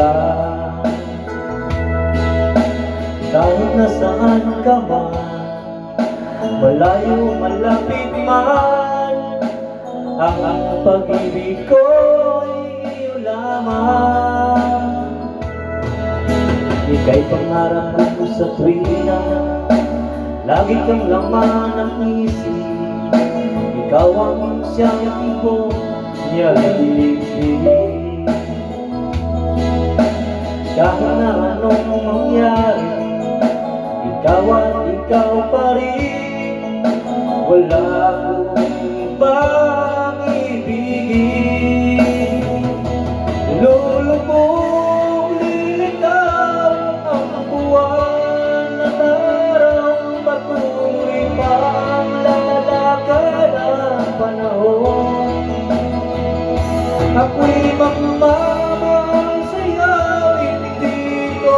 kita. Kahit nasaan ka man, malayo malapit man, ang pag-ibig ko'y iyo lamang. Ika'y pangarap ko sa tuwing na lagi kang laman ng isip. Ikaw ang siyang tipo niya ibig. Kahit na anong mangyari, ikaw at ikaw pa rin. Wala akong ibang ibigin. Lulubog, lilitaw ang buwan at araw. Patuloy pa ang lalakad ang panahon. Ako'y magmamahal sa'yo, hindi ko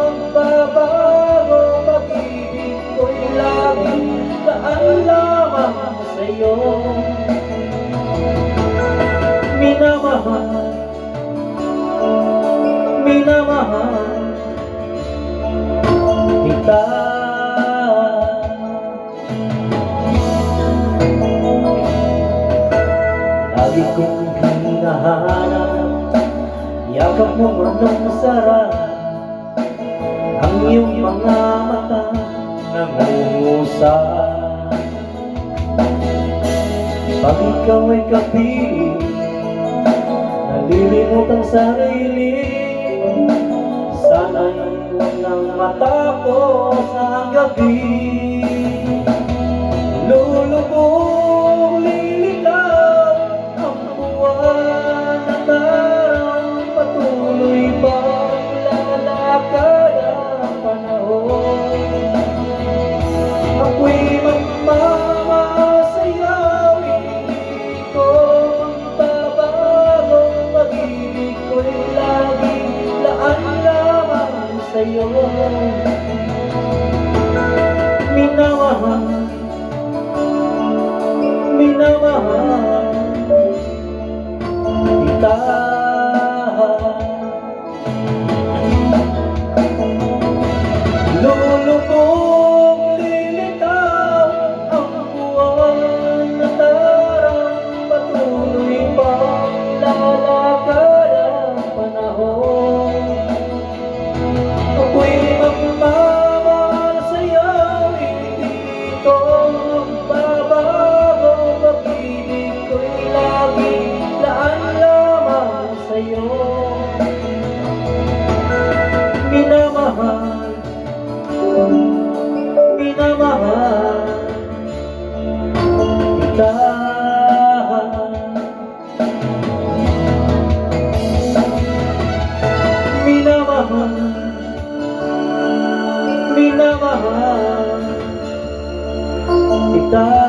magbabago. Pag-ibig ko'y laging daan lamang sa'yo. Minamahal, minamahal kita. Lagi kong hinahanap, yakap mo manong masarap, ang iyong mga mata nangungusap. Pag ikaw ay kapiling, nalilimot ang sarili. Sana'y unang matapos ang gabi. Lulubog, lilitaw ang buwan at araw. Patuloy bang lalakad ang panahon. Ako'y magmamahal sa'yo, hindi ko magbabago. Pag-ibig ko'y laging daan lamang sa'yo. Minamahal, minamahal kita. Lulubog, lilitaw ang buwan at araw. Patuloy pang lalakad ang panahon. Ako'y magmamahal sa'yo, hindi ko magbabago. Pag-ibig ko'y laging daan lamang sa'yo. Minamahal, minamahal kita. Minamahal, minamahal kita.